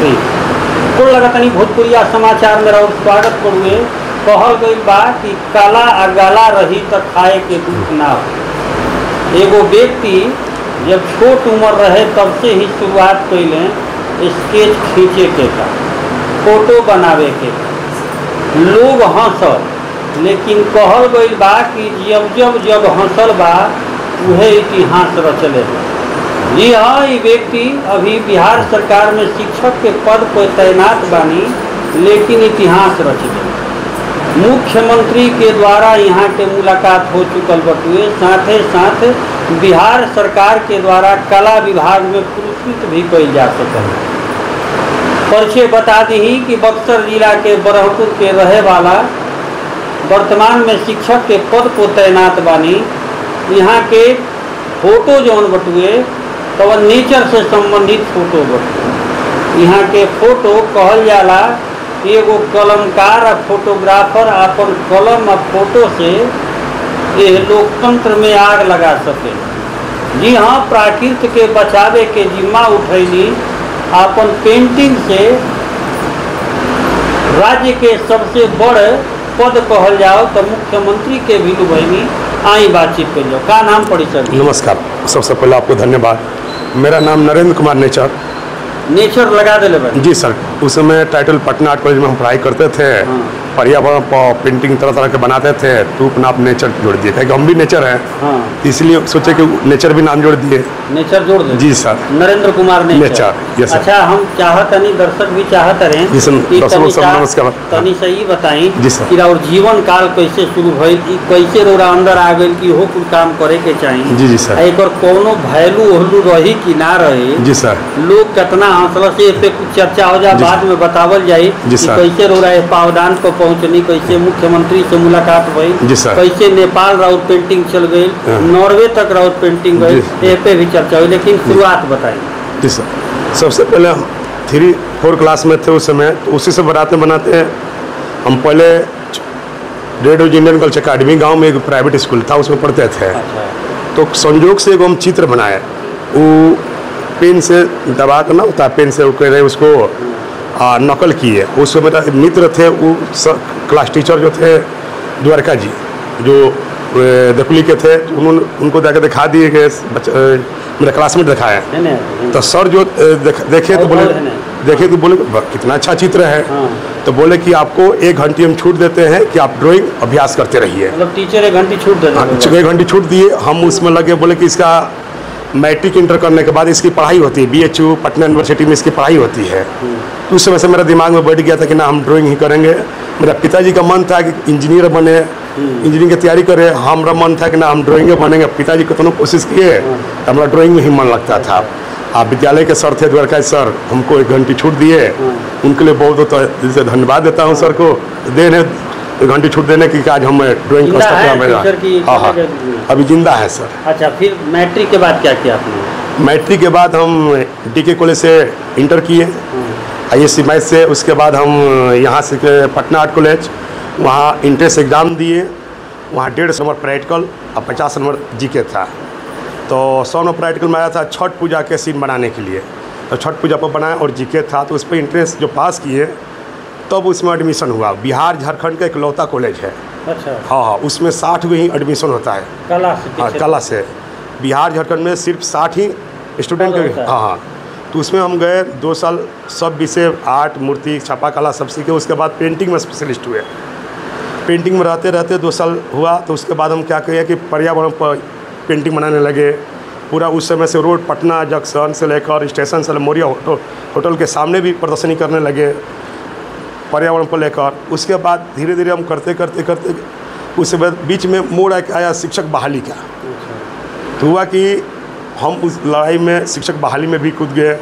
नमस्ते। कुल लगतनी भोजपुरिया समाचार में और स्वागत करुए। कहल गई बा कि काला आ गाला रही तो खाए के दुख ना हो। एगो व्यक्ति जब छोट उम्र रहे तब से ही शुरुआत कैले स्केच खींचे के का, फोटो बनावे के का। लोग हंसल, लेकिन कहल गई बा कि जब हंसल बा उहे इतिहास रचले। जी हाँ, ये व्यक्ति अभी बिहार सरकार में शिक्षक के पद पर तैनात बानी, लेकिन इतिहास रचले। मुख्यमंत्री के द्वारा यहाँ के मुलाकात हो चुकल बटुए, साथ साथ बिहार सरकार के द्वारा कला विभाग में पुरस्कृत भी कल जा सके। परिचय बता दी कि बक्सर जिला के बरहपुर के रहे वाला वर्तमान में शिक्षक के पद को तैनात बानी। यहाँ के फोटो जौन बटुए तो नेचर से संबंधित फोटो बटुए। यहाँ के फोटो कहल जाला एगो कलमकार और फोटोग्राफर अपन कलम और फोटो से ये लोकतंत्र में आग लगा सके। जी हाँ, प्राकृति के बचावे के जिम्मा उठैली। अपन पेंटिंग से राज्य के सबसे बड़े पद कहल जाओ तो मुख्यमंत्री के भी लुभैनी। आई बातचीत कर लो। का नाम पड़ी सर? नमस्कार, सबसे पहले आपको धन्यवाद। मेरा नाम नरेंद्र कुमार नेचर लगा दे जी सर। उस समय टाइटल पटना आर्ट कॉलेज में हम पढ़ाई करते थे। पर्यावरण पेंटिंग तरह तरह के बनाते थे, तो आप नेचर जोड़ दिए थे कि हम भी नेचर हैं। इसलिए सोचे कि नेचर भी नाम जोड़ दिए। नेचर जोड़ दे जी sir. Narendra Kumar nature. Yes. अच्छा, हम चाहत नहीं, दर्शक भी चाहत रहे जी सर। नमस्कार। तनी सही बताई जी सर कि और जीवन काल कैसे शुरू भइल, कैसे रोरा अंदर आ गई कि हो कुछ काम करे के चाहिए। जी सर। एक कोनो वैल्यू ओहलू रही कि ना रहे। जी सर। लोग कितना हौसला से पे कुछ चर्चा हो जाए, बाद में बतावल जाए कि कैसे रोरा पावदान को पहुंचनी, कैसे मुख्यमंत्री से मुलाकात हुई, कैसे नेपाल राउत पेंटिंग चल गई, नॉर्वे तक राउत पेंटिंग गई, ये पे भी चर्चा हुई। लेकिन शुरुआत बताइए। जी सर। सबसे पहले हम 3-4 क्लास में थे उस समय, तो उसी से बनाते हम पहले रेड इंडियन कल्चर अकेडमी गाँव में एक प्राइवेट स्कूल था, उसमें पढ़ते थे। तो संयोग से एगो हम चित्र बनाए, वो पेन से दबा कर ना होता, पेन से वो कह रहे उसको नकल किए। उसमें मेरा मित्र थे, वो क्लास टीचर जो थे द्वारका जी, जो दकुली के थे, उनको जाकर दिखा दिए कि मेरा क्लासमेट दिखाया। तो सर जो देखे तो बोले कितना अच्छा चित्र है। तो बोले कि आपको 1 घंटे हम छूट देते हैं कि आप ड्राइंग अभ्यास करते रहिए। मतलब टीचर 1 घंटे छूट देते हैं। 1 घंटे छूट दिए। हम उसमें लगे, बोले कि इसका मैट्रिक इंटर करने के बाद इसकी पढ़ाई होती है, BHU पटना यूनिवर्सिटी में इसकी पढ़ाई होती है। तो उस समय से मेरा दिमाग में बैठ गया था कि ना हम ड्राइंग ही करेंगे। मेरा पिताजी का मन था कि इंजीनियर बने, इंजीनियरिंग की तैयारी करे। हमारा मन था कि ना हम ड्राइंग बनेंगे। पिताजी को दोनों कोशिश किए, तो हमारा ड्राइंग में ही मन लगता था। आप विद्यालय के सर थे द्वारका सर, हमको 1 घंटे छूट दिए। उनके लिए बहुत दिल से धन्यवाद देता हूँ सर को, 1 घंटे छूट देने की। आज हम ड्राइंग कर सकते हैं। हाँ, अभी जिंदा है सर। अच्छा, फिर मैट्रिक के बाद क्या किया आपने? मैट्रिक के बाद हम DK कॉलेज से इंटर किए, ISC मैथ से। उसके बाद हम यहाँ से पटना आर्ट कॉलेज, वहाँ इंट्रेंस एग्ज़ाम दिए। वहाँ 150 नंबर प्रैक्टिकल और 50 नंबर GK था। तो 100 नंबर प्रैक्टिकल में आया था छठ पूजा के सीन बनाने के लिए। तो छठ पूजा पर बनाया और GK था, तो उस पर इंट्रेंस जो पास किए तब उसमें एडमिशन हुआ। बिहार झारखंड का इकलौता कॉलेज है। अच्छा। हाँ, उसमें 60 ही एडमिशन होता है कला से। हाँ, कला से। बिहार झारखंड में सिर्फ 60 ही स्टूडेंट के। हाँ। तो उसमें हम गए 2 साल, सब विषय आर्ट, मूर्ति, छापा कला सब सीखे। उसके बाद पेंटिंग में स्पेशलिस्ट हुए। पेंटिंग में रहते 2 साल हुआ। तो उसके बाद हम क्या किए कि पर्यावरण पर पेंटिंग बनाने लगे। पूरा उस समय से रोड पटना जंक्शन से लेकर स्टेशन से मोरिया होटल के सामने भी प्रदर्शनी करने लगे पर्यावरण पर लेकर। उसके बाद धीरे धीरे हम करते उसके बाद बीच में मोड़ आया शिक्षक बहाली का। तो हुआ कि हम उस लड़ाई में शिक्षक बहाली में भी कूद गए।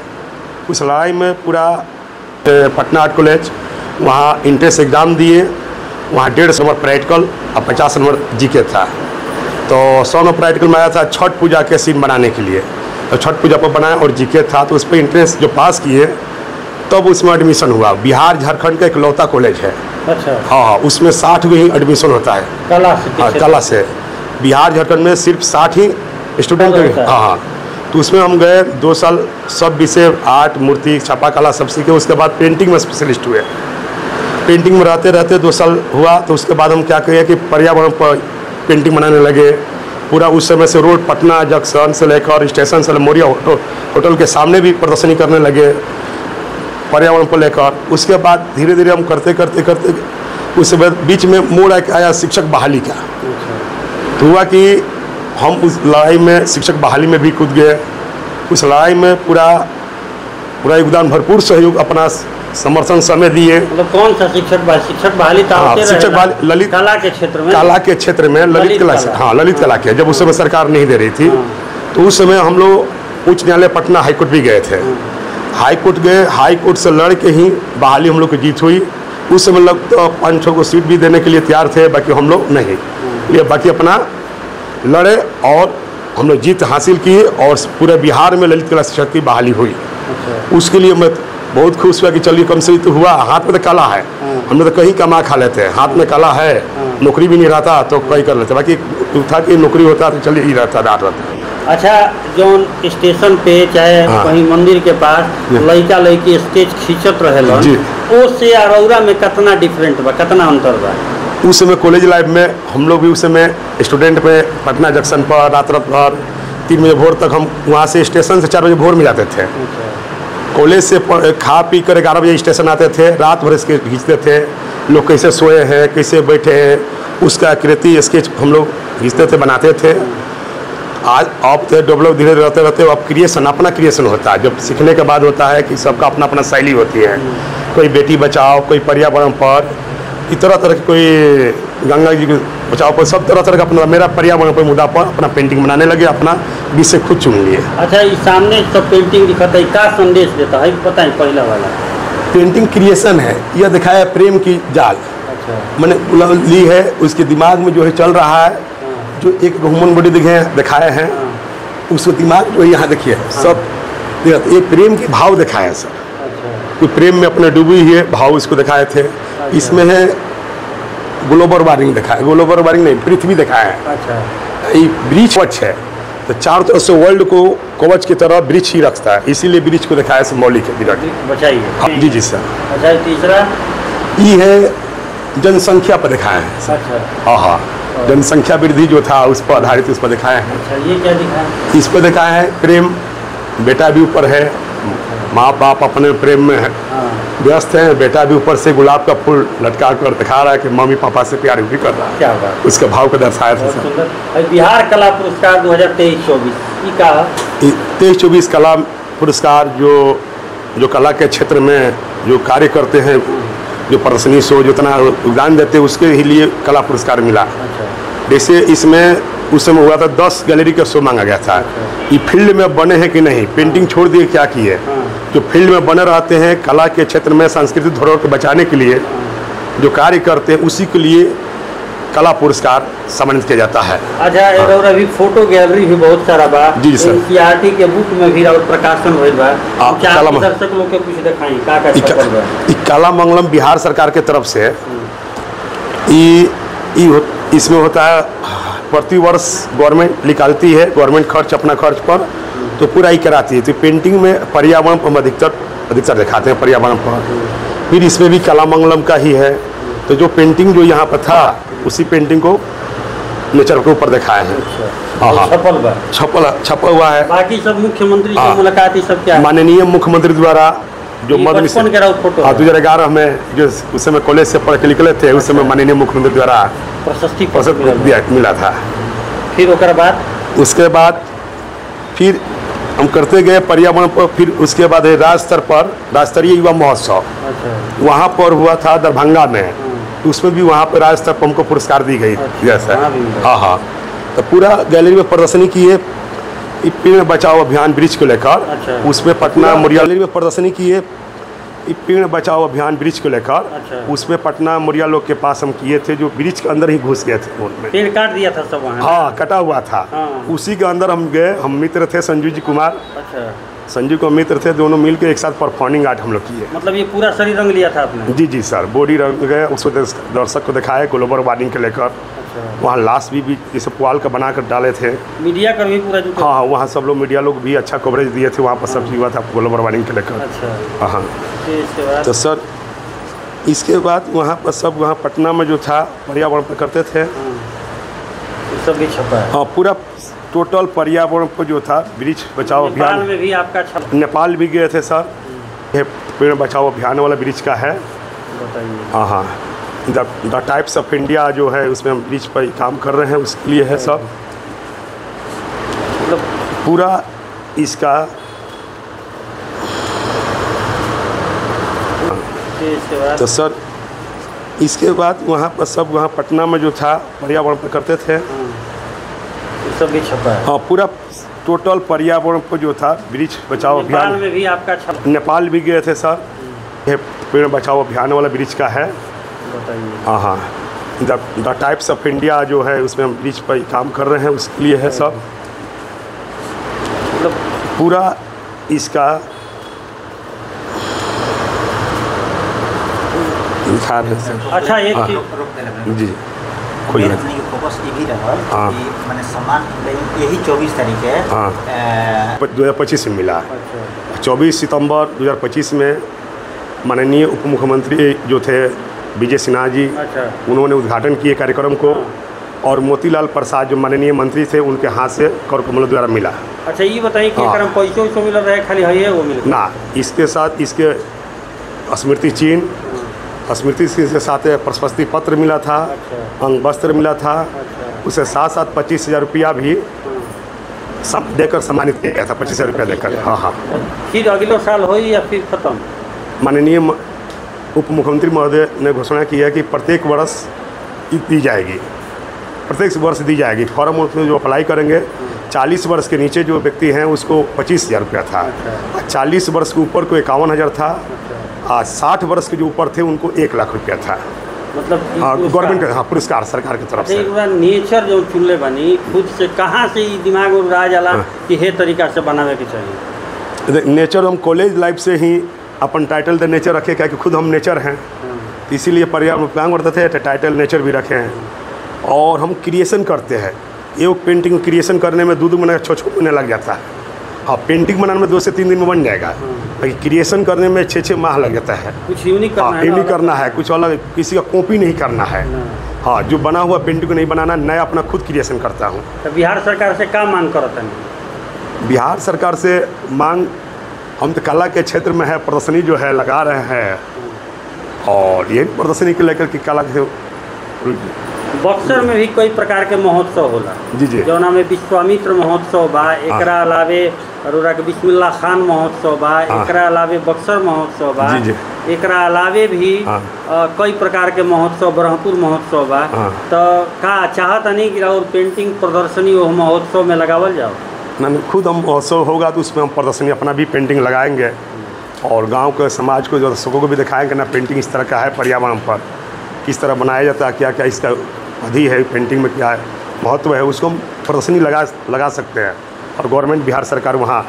उस लड़ाई में पूरा पटना आर्ट कॉलेज, वहाँ इंट्रेंस एग्ज़ाम दिए। वहाँ 150 नंबर प्रैक्टिकल और 50 नंबर GK था। तो 100 नंबर प्रैक्टिकल में आया था छठ पूजा के सीन बनाने के लिए। तो छठ पूजा पर बनाया और GK था, तो उस पर इंट्रेंस जो पास किए तब उसमें एडमिशन हुआ। बिहार झारखंड का इकलौता कॉलेज है। अच्छा। हाँ, उसमें 60 ही एडमिशन होता है कला से। हाँ, कला से। बिहार झारखंड में सिर्फ 60 ही स्टूडेंट। हाँ। तो उसमें हम गए 2 साल सब विषय आर्ट मूर्ति छापा कला सब सीखे। उसके बाद पेंटिंग में स्पेशलिस्ट हुए। पेंटिंग में रहते रहते 2 साल हुआ तो उसके बाद हम क्या कहें कि पर्यावरण पर पेंटिंग बनाने लगे। पूरा उस समय से रोड पटना जंक्शन से लेकर स्टेशन से मोरिया होटल के सामने भी प्रदर्शनी करने लगे पर्यावरण को लेकर। उसके बाद धीरे धीरे हम करते करते करते उस बीच में मोड़ आया शिक्षक बहाली का। तो हुआ कि हम उस लड़ाई में शिक्षक बहाली में भी कूद गए। उस लड़ाई में पूरा योगदान भरपूर सहयोग अपना समर्थन समय दिए। मतलब कौन सा शिक्षक बहाली था? हाँ, शिक्षक बहाली ललित कला के क्षेत्र में ललित कला से। हाँ, ललित कला के। जब उस समय सरकार नहीं दे रही थी तो उस समय हम लोग उच्च न्यायालय पटना हाईकोर्ट भी गए थे। हाईकोर्ट गए, हाईकोर्ट से लड़ के ही बहाली हम लोग की जीत हुई। उस समय लोग तो 5-6 को सीट भी देने के लिए तैयार थे, बाकी हम लोग नहीं लिए। बाकी अपना लड़े और हम लोग जीत हासिल की और पूरे बिहार में ललित कला शिक्षक की बहाली हुई। उसके लिए मैं बहुत खुश हुआ कि चलिए कम से तो हुआ। हाथ में तो कला है, हम लोग तो कहीं कमा खा लेते हैं। हाथ में कला है, नौकरी भी नहीं रहता तो कहीं कर लेते। बाकी था कि नौकरी होता तो चलिए ही रहता रात रहता। अच्छा, जो स्टेशन पे चाहे कहीं मंदिर के पास लड़का लड़की स्केच खींचत रहेलन उससे अरौरा में कितना डिफरेंट बा, कितना अंतर बा? उस समय कॉलेज लाइफ में हम लोग भी उस समय स्टूडेंट में पटना जंक्शन पर रात भर 3 बजे भोर तक हम वहाँ से स्टेशन से 4 बजे भोर में जाते थे। कॉलेज से खा पी कर 11 बजे स्टेशन आते थे। रात भर स्केच खींचते थे, लोग कैसे सोए हैं कैसे बैठे हैं उसका आकृति स्केच हम लोग खींचते थे, बनाते थे। आज अब तो डेवलप धीरे धीरे रहते रहते अब क्रिएशन अपना क्रिएशन होता है। जब सीखने के बाद होता है कि सबका अपना अपना शैली होती है। कोई बेटी बचाओ, कोई पर्यावरण पर, तरह तरह की, कोई गंगा जी के बचाओ पर, सब तरह तरह का अपना मेरा पर्यावरण पर मुद्दा पर अपना पेंटिंग बनाने लगे, अपना विषय खुद चुन लिए। अच्छा, इस सामने सब पेंटिंग दिखाता है, क्या संदेश देता है पता है? पहला वाला पेंटिंग क्रिएशन है, यह दिखाया प्रेम की जाल। अच्छा, मैंने ली है उसके दिमाग में जो है चल रहा है, जो एक ह्यूमन बॉडी दिखाए हैं उसको दिमाग जो यहाँ देखिए सब ये प्रेम के भाव दिखाए सर। कोई प्रेम में अपने डूबी हुई भाव इसको दिखाए थे। इसमें है ग्लोबल वार्मिंग दिखाया, ग्लोबल वार्मिंग नहीं पृथ्वी दिखाया है। ये ब्रिज कवच है तो चारों तरफ से वर्ल्ड को कवच की तरह ब्रिज ही रखता है, इसीलिए ब्रिज को दिखाया सिंबॉलिक है। बचाइए। जी सर। अच्छा, तीसरा ये है जनसंख्या पर दिखाया है। अच्छा, हाँ, जनसंख्या वृद्धि जो था उस पर आधारित उस पर दिखाया है। अच्छा, ये क्या दिखाया? इस पर दिखाया है प्रेम, बेटा भी ऊपर है, माँ बाप अपने प्रेम में है व्यस्त हैं, बेटा भी ऊपर से गुलाब का फूल लटका कर दिखा रहा है कि मम्मी पापा से प्यार भी कर रहा है। क्या बात, उसके भाव को दर्शाया था। बिहार कला पुरस्कार 2023-24 का 23-24 कला पुरस्कार जो कला के क्षेत्र में जो कार्य करते हैं, जो प्रदर्शनी शो जितना योगदान देते हैं उसके ही लिए कला पुरस्कार मिला। जैसे इसमें उस समय हुआ था 10 गैलरी का शो मांगा गया था। ये फील्ड में बने हैं कि नहीं, पेंटिंग छोड़ दिए क्या किए, जो फील्ड में बने रहते हैं कला के क्षेत्र में सांस्कृतिक धरोहर को बचाने के लिए जो कार्य करते हैं उसी के लिए कला पुरस्कार सम्मानित किया जाता है। अच्छा, और अभी फोटो गैलरी भी बहुत सारा बा। जी सर। एनसीईआरटी के बुक में भी और प्रकाशन होइल बा। दर्शक लोग के कुछ दिखाई का कला मंगलम बिहार सरकार के तरफ से इसमें होता है प्रति वर्ष गवर्नमेंट निकालती है, गवर्नमेंट खर्च अपना खर्च पर तो पूरा ही कराती है। तो पेंटिंग में पर्यावरण पर अधिकतर दिखाते हैं पर्यावरण पर। फिर इसमें भी कला मंगलम का ही है, तो जो पेंटिंग जो यहाँ पर था उसी पेंटिंग को नेचर के ऊपर दिखाए हैं। हाँ, छपा हुआ है। बाकी सब मुख्यमंत्री से मुलाकात ही सब क्या माननीय मुख्यमंत्री द्वारा जो मदन 2011 में जो उस समय कॉलेज से पढ़ के निकले थे उस समय माननीय मुख्यमंत्री द्वारा प्रशस्ति मिला था। फिर उसके बाद फिर हम करते गए पर्यावरण पर। फिर उसके बाद राज्य स्तर पर राज्य युवा महोत्सव वहाँ पर हुआ था दरभंगा में, तो उसमें भी वहाँ पर राज्य स्तर पर हमको पुरस्कार दी गई। जैसे हाँ, तो पूरा गैलरी में प्रदर्शनी की है पेड़ बचाओ अभियान ब्रिज को लेकर। उसमें पटना मुरिया में प्रदर्शनी की है पेड़ बचाओ अभियान ब्रिज को लेकर। उसमें पटना मुरिया लोग के पास हम किए थे, जो ब्रिज के अंदर ही घुस गए थे उनमें। पेड़ काट दिया था सब वहाँ। हाँ, कटा हुआ था। उसी के अंदर हम गए, हम मित्र थे संजू जी कुमार। संजू को मित्र थे, दोनों मिलकर एक साथ परफॉर्मिंग आर्ट हम लोग किए। मतलब ये पूरा शरीर रंग लिया था आपने? जी सर, बॉडी रंग गए, उसको दर्शक को दिखाए ग्लोबल वार्मिंग के लेकर। वहाँ लाश भी जैसे पुआल का बना कर डाले थे। मीडिया का भी पूरा जुटा? हाँ, वहाँ सब लोग मीडिया लोग भी अच्छा कवरेज दिए थे। वहाँ पर सब चीज़ हुआ था ग्लोबल वार्मिंग के लेकर। अच्छा। हाँ, तो सर इसके बाद वहाँ पर सब वहाँ पटना में जो था पर्यावरण पर करते थे। सब भी छपा है? हाँ, पूरा टोटल पर्यावरण पर जो था वृक्ष बचाओ अभियान। नेपाल में भी आपका छपा? नेपाल भी गए थे सर। ये पेड़ बचाओ अभियान वाला वृक्ष का है। बताइए। हाँ, द टाइप्स ऑफ इंडिया जो है उसमें हम वृक्ष पर काम कर रहे हैं, उसके लिए है सब। मतलब पूरा इसका तो सर इसके बाद वहाँ पर सब वहाँ पटना में जो था पर्यावरण पर करते थे। सब भी छपा है? हाँ, पूरा टोटल पर्यावरण पर जो था वृक्ष बचाओ अभियान। नेपाल में भी आपका छपा? नेपाल भी गए थे सर। ये पेड़ बचाओ अभियान वाला वृक्ष का है। बताइए। हाँ, द टाइप्स ऑफ इंडिया जो है उसमें हम वृक्ष पर काम कर रहे हैं, उसके लिए है सब। मतलब पूरा इसका दिखा रहे हैं। अच्छा, एक हाँ, चीज जी कोई है। फोकस ये भी रहा हाँ। कि मैंने सम्मान यही 24 तारीख है। हाँ, 2025 में मिला। अच्छा। 24 सितंबर 2025 में माननीय उप मुख्यमंत्री जो थे विजय सिन्हा जी, अच्छा। उन्होंने उद्घाटन किए कार्यक्रम को। और मोतीलाल प्रसाद जो माननीय मंत्री थे उनके हाथ से कर कमल द्वारा मिला। अच्छा, ये बताइए कि हाँ। एकरा में पैसों वैसों मिल रहा है, खाली है वो मिल ना, इसके साथ इसके स्मृति चिन्ह, स्मृति के साथ प्रशस्ति पत्र मिला था। अच्छा। अंग वस्त्र मिला था। अच्छा। उसे साथ साथ 25,000 रुपया भी सब देकर सम्मानित किया गया था। 25,000 रुपया देकर। हाँ हाँ। फिर अगले साल हो या फिर खत्म? माननीय उप मुख्यमंत्री महोदय ने घोषणा की है कि प्रत्येक वर्ष दी जाएगी, प्रत्येक वर्ष दी जाएगी। फॉर्म उसमें जो अप्लाई करेंगे 40 वर्ष के नीचे जो व्यक्ति हैं उसको 25,000 रुपया था। 40 वर्ष के ऊपर को 51,000 था। 60 वर्ष के जो ऊपर थे उनको 1 लाख रुपया था। मतलब गवर्नमेंट का पुरस्कार सरकार की तरफ से। नेचर जो चुनले बनी खुद से, कहाँ से ये दिमाग में उड़ा जाला कि हे तरीका से बनावे के चाहिए? नेचर हम कॉलेज लाइफ से ही अपन टाइटल द नेचर रखे, क्या कि खुद हम नेचर हैं, इसीलिए पर्यावरण काम करते थे तो टाइटल नेचर भी रखे हैं। और हम क्रिएशन करते हैं। एक पेंटिंग क्रिएशन करने में 2 महीने 6 महीने लग जाता है। हाँ, पेंटिंग बनाने में 2 से 3 दिन में बन जाएगा, लेकिन क्रिएशन करने में 6 माह लग जाता है। कुछ यूनिक करना है। यूनिक करना है, कुछ अलग, किसी का कॉपी नहीं करना है। हाँ, जो बना हुआ पेंटिंग को नहीं बनाना, नया अपना खुद क्रिएशन करता हूँ। तो बिहार सरकार से क्या मांग करता है? बिहार सरकार से मांग, हम तो कला के क्षेत्र में है, प्रदर्शनी जो है लगा रहे हैं। और ये प्रदर्शनी को लेकर के कला के बक्सर में भी कई प्रकार के महोत्सव होला। जी जी। जो नाम विश्वामित्र महोत्सव बा, एकरा अलावे अरोरा के बिस्मिल्लाह खान महोत्सव बा, एकरा अलावे बक्सर महोत्सव बा, जी जी। एकरा अलावे भी कई प्रकार के महोत्सव, ब्रह्मपुर महोत्सव बा। तो का चाहत नहीं कि और पेंटिंग प्रदर्शनी वो महोत्सव में लगावल जाओ? ना, खुद हम महोत्सव होगा तो उसमें हम प्रदर्शनी अपना भी पेंटिंग लगाएंगे और गांव के समाज को, जो दर्शकों को भी दिखाएंगे ना पेंटिंग इस तरह का है, पर्यावरण पर किस तरह बनाया जाता है, क्या क्या इसका विधि है, पेंटिंग में क्या है महत्व है, उसको हम प्रदर्शनी लगा सकते हैं। और गवर्नमेंट बिहार सरकार वहाँ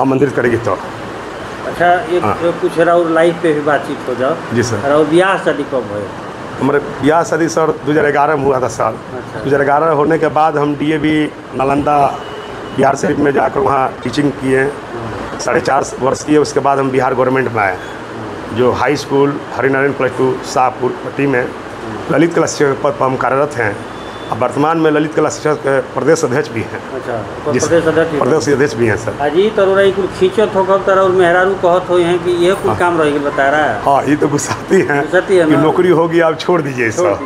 आमंत्रित करेगी तो। अच्छा, एक कुछ राउर लाइफ पे भी बातचीत हो जाओ। जी सर। राउर ब्याह शादी कब हुए? हमारे ब्याह शादी सर 2011 में हुआ था सर। अच्छा। 2011 होने के बाद हम DAV नालंदा बिहार शरीफ में जाकर वहाँ टीचिंग किए, 4.5 वर्ष किए। उसके बाद हम बिहार गवर्नमेंट में आए, जो हाई स्कूल हरिनारायण +2 शाहपुर पट्टी में ललित कला शिक्षक पद पर हम कार्यरत हैं। अब वर्तमान में ललित कला शिक्षक प्रदेश अध्यक्ष भी हैं। अच्छा, प्रदेश अध्यक्ष भी हैं सर। अजी तरोरा कुल खींचत होकर तरह और मेहरारू कहत हो हैं कि यह कुल काम रहेगी, बता रहा है। हाँ, ये तो गुस्साती हैं कि नौकरी होगी आप छोड़ दीजिए सर।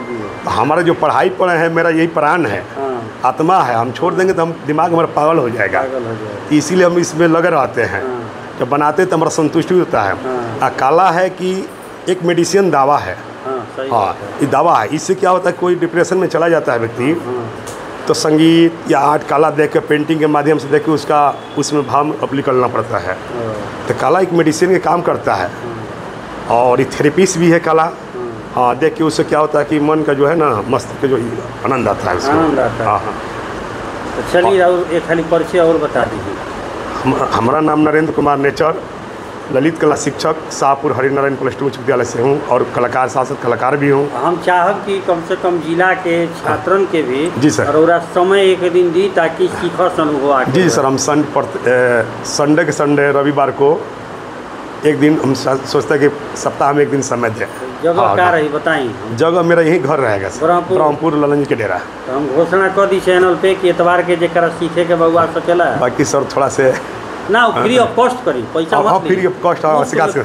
हमारा जो पढ़ाई पढ़े हैं, मेरा यही प्राण है, आत्मा है। हम छोड़ देंगे तो हम दिमाग हमारा पागल हो जाएगा। इसीलिए हम इसमें लगे रहते हैं। जब बनाते तो हमारा संतुष्टि होता है। कला है कि एक मेडिसिन दवा है। हाँ, ये दवा है। इससे क्या होता है, कोई डिप्रेशन में चला जाता है व्यक्ति, तो संगीत या आर्ट कला देख के, पेंटिंग के माध्यम से देख के उसमें भाव अपनी करना पड़ता है। तो कला एक मेडिसिन के काम करता है और ये थेरेपिस्ट भी है कला। हाँ, देख के उससे क्या होता है कि मन का जो है ना, मस्तिष्क जो आनंद आता है उसमें। आनंद आता है। हाँ हाँ। तो चलिए और एक खाली परिचय और बता दीजिए। हमारा नाम नरेंद्र कुमार नेचर, ललित कला शिक्षक शाहपुर हरिनारायण प्लस टू उच्च विद्यालय से हूँ और कलाकार शासक कलाकार भी हूँ। हम चाहब कि कम से कम जिला के छात्रन के भी जी सर। और समय एक दिन दी ताकि सीखस अनुभव आगे। जी सर, हम संडे के संडे रविवार को एक दिन हम सोचते हैं कि सप्ताह में एक दिन समय दें। जगह क्या रही बताई? जगह मेरा यही घर रहेगा सर, ब्रह्मपुर ललन जी के डेरा। तो हम घोषणा कर दी चैनल पे कि एतवार के जरा सीखे के बउआ सकेला। बाकी सर थोड़ा से ना फ्री ऑफ कॉस्ट करी, पैसा मत फ्री ऑफ कॉस्ट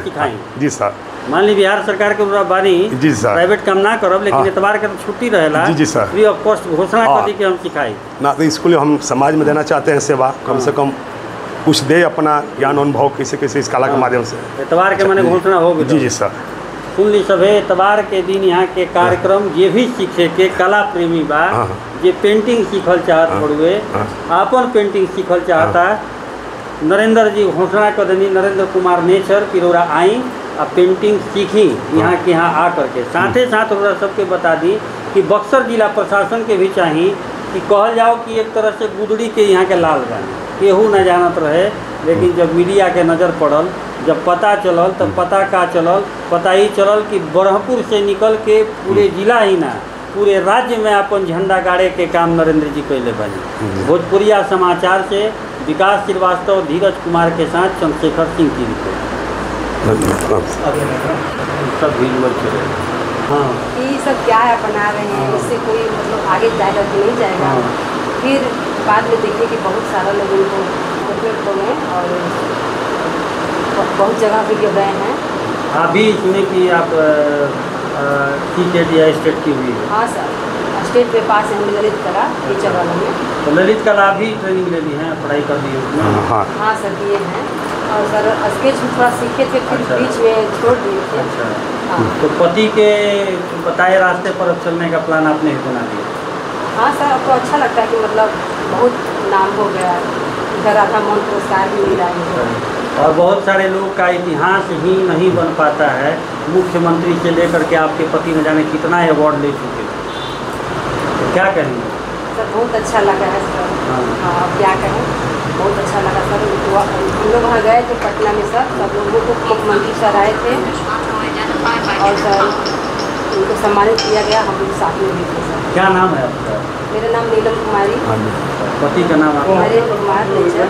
सिखाई। जी सर। मान ली बिहार सरकार के बानी जी सर, प्राइवेट काम ना करब लेकिन एतवार के तो छुट्टी रहेला। जी सर, फ्री ऑफ कॉस्ट घोषणा कर दी कि हम सिखाई ना। तो स्कूल हम समाज में देना चाहते हैं सेवा, कम से कम कुछ दे अपना ज्ञान अनुभव किसी किसी इस कला के माध्यम से। एतवार के मैंने घोषणा हो गई। जी सर। सुन ली सभे एतवार के दिन यहाँ के कार्यक्रम ये भी सीखे के कला प्रेमी बा जे पेंटिंग सीखल चाहत बड़ुए अपन पेंटिंग सीखल चाहता। नरेंद्र जी घोषणा कर देनी, नरेंद्र कुमार नेचर पिरोरा आई आ पेंटिंग सीखी यहाँ के यहाँ आ करके। साथे साथ हमरा सबके बता दी कि बक्सर जिला प्रशासन के भी चाहिए कि कहल जाओ कि एक तरह से गुदड़ी के यहाँ के लाल बने केहू न जानत रहे, लेकिन जब मीडिया के नज़र पड़ल, जब पता चलल तब पता ही चलल कि ब्रह्मपुर से निकल के पूरे जिला ही ना पूरे राज्य में अपन झंडा गाड़े के काम नरेंद्र जी कैले बने। भोजपुरिया समाचार से विकास श्रीवास्तव, धीरज कुमार के साथ चंद्रशेखर सिंह की रिपोर्ट। सब हाँ, ये सब क्या है बना रहे हैं, इससे कोई मतलब आगे जाएगा कि नहीं जाएगा। फिर बाद में देखिए कि बहुत सारा लोग उनको मोटिवेट हो गए और बहुत जगह पे गए हैं। अभी सुने कि आप या स्टेट की हुई है? हाँ सर, स्टेट पे पास है, ललित कला टीचर वाला में। तो ललित कला भी ट्रेनिंग ले ली है, पढ़ाई कर दी है उसमें? हाँ सर किए हैं और सर स्केच भी थोड़ा सीखे थे, फिर बीच में छोड़ दिए थे। अच्छा। तो पति के बताए रास्ते पर चलने का प्लान आपने बना दिया? हाँ सर, आपको अच्छा लगता है कि मतलब बहुत नाम हो गया, इधर राधा मोहन पुरस्कार भी मिला है और बहुत सारे लोग का इतिहास ही नहीं बन पाता है। मुख्यमंत्री से लेकर के आपके पति न जाने कितना अवार्ड ले चुके हैं, तो क्या कहेंगे? सर बहुत अच्छा लगा है सर। हाँ, अब क्या कहें, बहुत अच्छा लगा सर। हम लोग वहाँ गए थे पटना में सर, सब लोगों को मुख्यमंत्री सर आए थे और सर उनको सम्मानित किया गया, हम लोग साथ में भी थे सर। क्या नाम है आपका? मेरा नाम नीलम कुमारी। पति का नाम? नरेंद्र कुमार नेचर।